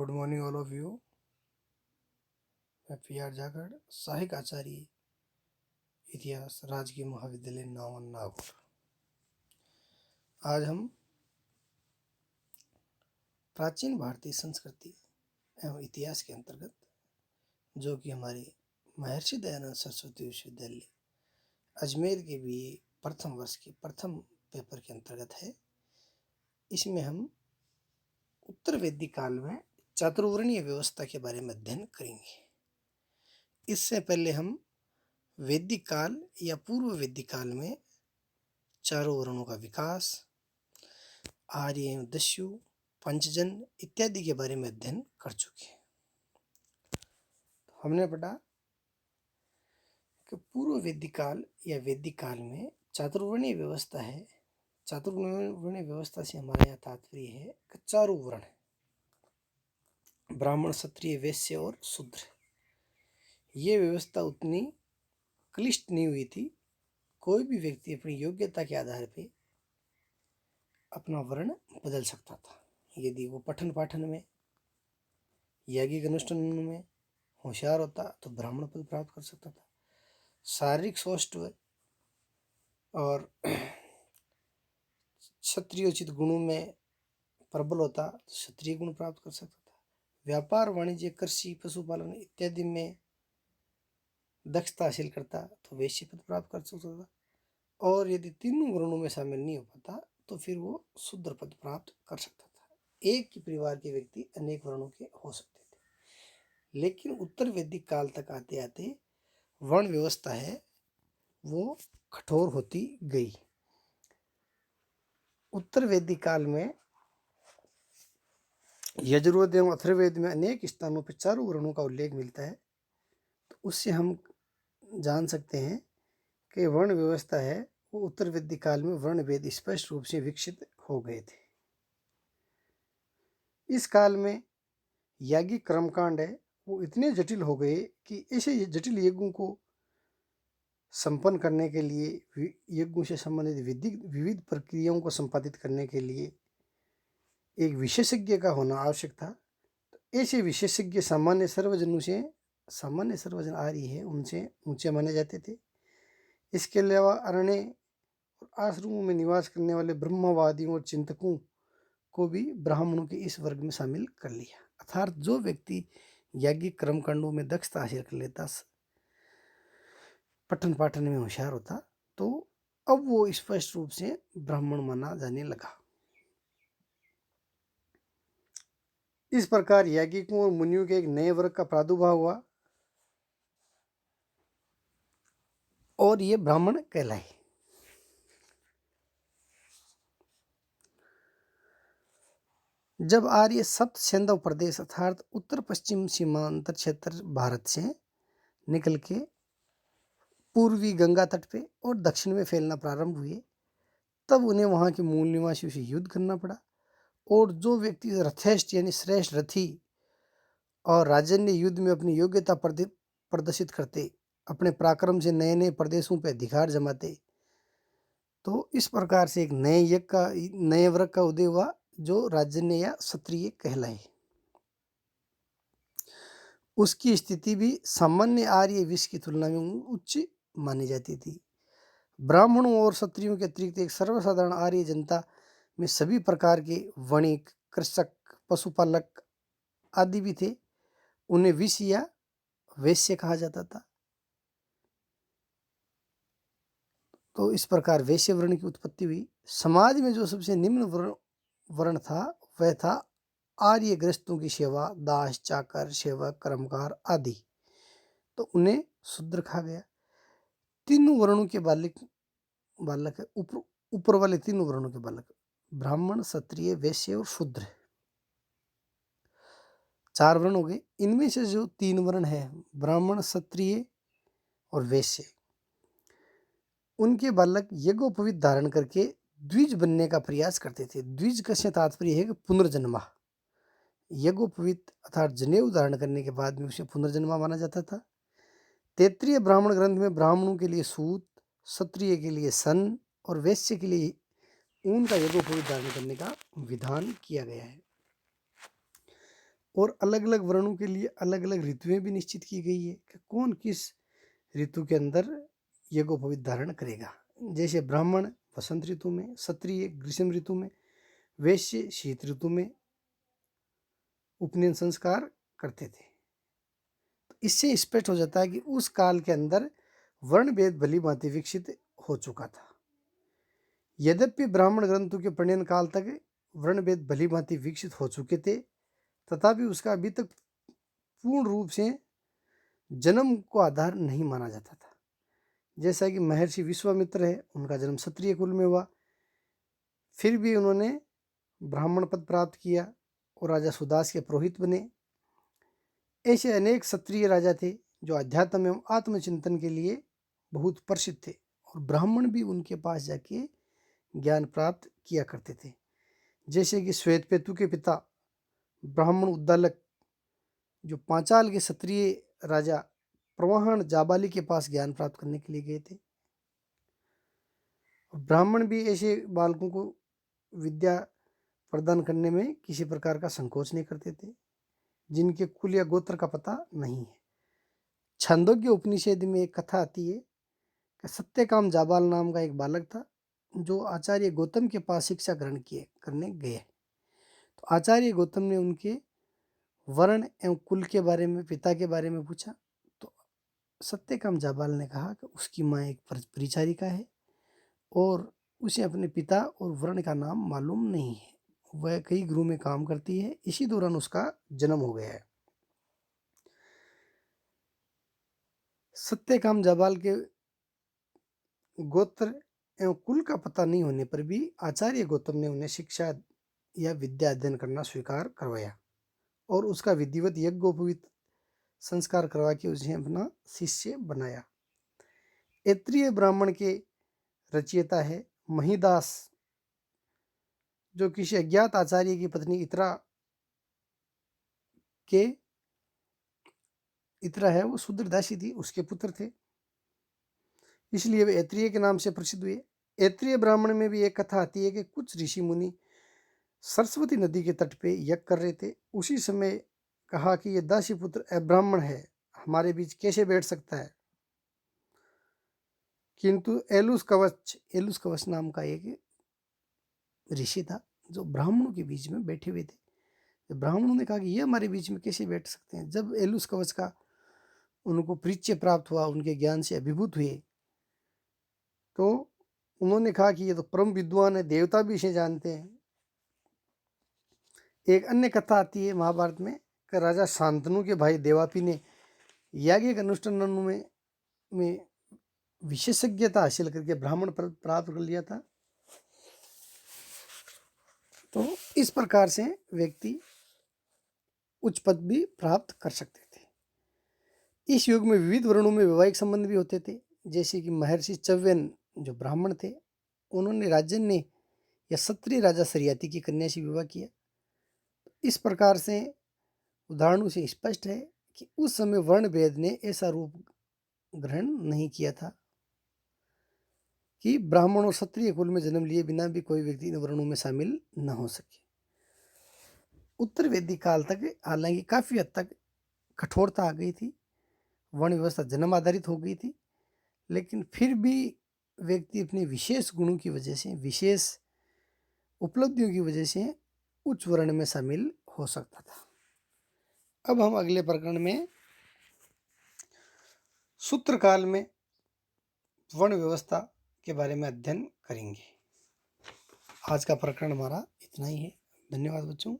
Good morning all of you. मैं PR. Jakhar, सहायक आचार्य इतिहास, राजकीय महाविद्यालय नावन, नागौर। आज हम प्राचीन भारतीय संस्कृति एवं इतिहास के अंतर्गत, जो कि हमारे महर्षि दयानंद सरस्वती विश्वविद्यालय अजमेर के BA प्रथम वर्ष के प्रथम पेपर के अंतर्गत है, इसमें हम उत्तर वैदिक काल में चातुर्वर्णीय व्यवस्था के बारे में अध्ययन करेंगे। इससे पहले हम वैदिक काल या पूर्व वैदिक काल में चारों वर्णों का विकास, आर्य एवं दस्यु, पंचजन इत्यादि के बारे में अध्ययन कर चुके हैं। हमने पढ़ा कि पूर्व वैदिक काल या वैदिक काल में चातुर्वर्णीय व्यवस्था है। चातुर्वर्णीय व्यवस्था से हमारे यहाँ तात्पर्य है कि चारों वर्ण, ब्राह्मण, क्षत्रिय, वैश्य और शूद्र, ये व्यवस्था उतनी क्लिष्ट नहीं हुई थी। कोई भी व्यक्ति अपनी योग्यता के आधार पे अपना वर्ण बदल सकता था। यदि वो पठन पाठन में, यज्ञिक अनुष्ठानों में होशियार होता तो ब्राह्मण पद प्राप्त कर सकता था। शारीरिक सौष्ठव और क्षत्रियोचित गुणों में प्रबल होता तो क्षत्रिय गुण प्राप्त कर सकता था। व्यापार, वाणिज्य, कृषि, पशुपालन इत्यादि में दक्षता हासिल करता तो वैश्य पद प्राप्त कर सकता था। और यदि तीनों वर्णों में शामिल नहीं हो पाता तो फिर वो शूद्र पद प्राप्त कर सकता था। एक ही परिवार के व्यक्ति अनेक वर्णों के हो सकते थे। लेकिन उत्तर वैदिक काल तक आते आते वर्ण व्यवस्था है वो कठोर होती गई। उत्तर वैदिक काल में यजुर्वेद एवं अथर्ववेद में अनेक स्थानों पर चारों वर्णों का उल्लेख मिलता है। तो उससे हम जान सकते हैं कि वर्ण व्यवस्था है वो उत्तर वैदिक काल में वर्ण भेद स्पष्ट रूप से विकसित हो गए थे। इस काल में याज्ञिक कर्मकांड है वो इतने जटिल हो गए कि ऐसे जटिल यज्ञों को संपन्न करने के लिए, यज्ञों से संबंधित विविध प्रक्रियाओं को संपादित करने के लिए एक विशेषज्ञ का होना आवश्यक था। तो ऐसे विशेषज्ञ सामान्य सर्वजन आर्य है उनसे ऊंचे माने जाते थे। इसके अलावा अरण्य और आश्रमों में निवास करने वाले ब्रह्मवादियों और चिंतकों को भी ब्राह्मणों के इस वर्ग में शामिल कर लिया। अर्थात जो व्यक्ति याज्ञिक कर्मकांडों में दक्षता हासिल कर लेता, पठन पाठन में होशियार होता, तो अब वो स्पष्ट रूप से ब्राह्मण माना जाने लगा। इस प्रकार याज्ञिकों और मुनियों के एक नए वर्ग का प्रादुर्भाव हुआ और ये ब्राह्मण कहलाए। जब आर्य सप्त सिंधु प्रदेश अर्थात उत्तर पश्चिम सीमांतर क्षेत्र भारत से निकल के पूर्वी गंगा तट पे और दक्षिण में फैलना प्रारंभ हुए, तब उन्हें वहाँ के मूल निवासियों से युद्ध करना पड़ा। और जो व्यक्ति रथेष्ट यानी श्रेष्ठ रथी और राजन्य युद्ध में अपनी योग्यता प्रदर्शित करते, अपने पराक्रम से नए नए प्रदेशों पर अधिकार जमाते, तो इस प्रकार से एक नए वर्ग का उदय हुआ जो राजन्य या क्षत्रिय कहलाए। उसकी स्थिति भी सामान्य आर्य विष की तुलना में उच्च मानी जाती थी। ब्राह्मणों और क्षत्रियों के अतिरिक्त एक सर्वसाधारण आर्य जनता में सभी प्रकार के वणिक, कृषक, पशुपालक आदि भी थे। उन्हें विष या वैश्य कहा जाता था। तो इस प्रकार वैश्य वर्ण की उत्पत्ति हुई। समाज में जो सबसे निम्न वर्ण था वह था आर्य गृहस्थों की सेवा, दास, चाकर, सेवक, कर्मकार आदि, तो उन्हें शूद्र कहा गया। तीनों वर्णों के बालक है, ऊपर वाले तीनों वर्णों के बालक, ब्राह्मण, क्षत्रिय, वैश्य और शूद्र, चार वर्ण हो गए। इनमें से जो तीन वर्ण है, ब्राह्मण, क्षत्रिय और वैश्य, उनके बालक यज्ञोपवीत धारण करके द्विज बनने का प्रयास करते थे। द्विज का से तात्पर्य है कि पुनर्जन्मा। यज्ञोपवीत अर्थात जनेऊ धारण करने के बाद में उसे पुनर्जन्मा माना जाता था। तैत्तिरीय ब्राह्मण ग्रंथ में ब्राह्मणों के लिए सूत, क्षत्रिय के लिए सन और वैश्य के लिए ऊन का यज्ञोपवीत धारण करने का विधान किया गया है। और अलग अलग वर्णों के लिए अलग अलग ऋतुएं भी निश्चित की गई है कि कौन किस ऋतु के अंदर यज्ञोपवीत धारण करेगा। जैसे ब्राह्मण वसंत ऋतु में, क्षत्रिय ग्रीष्म ऋतु में, वैश्य शीत ऋतु में उपनयन संस्कार करते थे। तो इससे स्पष्ट हो जाता है कि उस काल के अंदर वर्ण भेद भली भांति विकसित हो चुका था। यद्यपि ब्राह्मण ग्रंथों के प्रणयन काल तक वर्ण भेद भली भांति विकसित हो चुके थे, तथापि उसका अभी तक पूर्ण रूप से जन्म को आधार नहीं माना जाता था। जैसा कि महर्षि विश्वामित्र है, उनका जन्म क्षत्रिय कुल में हुआ, फिर भी उन्होंने ब्राह्मण पद प्राप्त किया और राजा सुदास के पुरोहित बने। ऐसे अनेक क्षत्रिय राजा थे जो अध्यात्म एवं आत्मचिंतन के लिए बहुत प्रसिद्ध थे और ब्राह्मण भी उनके पास जाके ज्ञान प्राप्त किया करते थे। जैसे कि श्वेतकेतु के पिता ब्राह्मण उद्दालक जो पांचाल के क्षत्रिय राजा प्रवाहन जाबाली के पास ज्ञान प्राप्त करने के लिए गए थे। ब्राह्मण भी ऐसे बालकों को विद्या प्रदान करने में किसी प्रकार का संकोच नहीं करते थे जिनके कुल या गोत्र का पता नहीं है। छांदोग्य उपनिषद में एक कथा आती है कि सत्यकाम जाबाल नाम का एक बालक था जो आचार्य गौतम के पास शिक्षा ग्रहण करने गए। तो आचार्य गौतम ने उनके वर्ण एवं कुल के बारे में, पिता के बारे में पूछा। तो सत्यकाम जाबाल ने कहा कि उसकी माँ एक परिचारिका है और उसे अपने पिता और वर्ण का नाम मालूम नहीं है, वह कई गृह में काम करती है, इसी दौरान उसका जन्म हो गया है। सत्यकाम जाबाल के गोत्र एवं कुल का पता नहीं होने पर भी आचार्य गौतम ने उन्हें शिक्षा या विद्या अध्ययन करना स्वीकार करवाया और उसका विधिवत यज्ञोपवीत संस्कार करवा के उसे अपना शिष्य बनाया। ऐत्रेय ब्राह्मण के रचयिता है महिदास, जो किसी अज्ञात आचार्य की पत्नी इतरा है वो शूद्रदासी थी, उसके पुत्र थे, इसलिए वे ऐत्रेय के नाम से प्रसिद्ध हुए। ऐत्रेय ब्राह्मण में भी एक कथा आती है कि कुछ ऋषि मुनि सरस्वती नदी के तट पे यज्ञ कर रहे थे। उसी समय कहा कि ये दासी पुत्र अब्राह्मण है, हमारे बीच कैसे बैठ सकता है। किंतु एलुस कवच नाम का एक ऋषि था जो ब्राह्मणों के बीच में बैठे हुए थे। ब्राह्मणों ने कहा कि ये हमारे बीच में कैसे बैठ सकते हैं। जब एलुस कवच का उनको परिचय प्राप्त हुआ, उनके ज्ञान से अभिभूत हुए, तो उन्होंने कहा कि ये तो परम विद्वान है, देवता भी इसे जानते हैं। एक अन्य कथा आती है महाभारत में कि राजा शांतनु के भाई देवापी ने याज्ञिक अनुष्ठानों में विशेषज्ञता हासिल करके ब्राह्मण पद प्राप्त कर लिया था। तो इस प्रकार से व्यक्ति उच्च पद भी प्राप्त कर सकते थे। इस युग में विविध वर्णों में वैवाहिक संबंध भी होते थे। जैसे कि महर्षि च्यवन जो ब्राह्मण थे, उन्होंने राजन्य या क्षत्रिय राजा सरियाती की कन्या से विवाह किया। इस प्रकार से उदाहरणों से स्पष्ट है कि उस समय वर्ण भेद ने ऐसा रूप ग्रहण नहीं किया था कि ब्राह्मण और क्षत्रिय कुल में जन्म लिए बिना भी कोई व्यक्ति इन वर्णों में शामिल न हो सके। उत्तर वैदिक काल तक हालांकि काफी हद तक कठोरता आ गई थी, वर्ण व्यवस्था जन्म आधारित हो गई थी, लेकिन फिर भी व्यक्ति अपने विशेष गुणों की वजह से, विशेष उपलब्धियों की वजह से उच्च वर्ण में शामिल हो सकता था। अब हम अगले प्रकरण में सूत्र काल में वर्ण व्यवस्था के बारे में अध्ययन करेंगे। आज का प्रकरण हमारा इतना ही है। धन्यवाद बच्चों।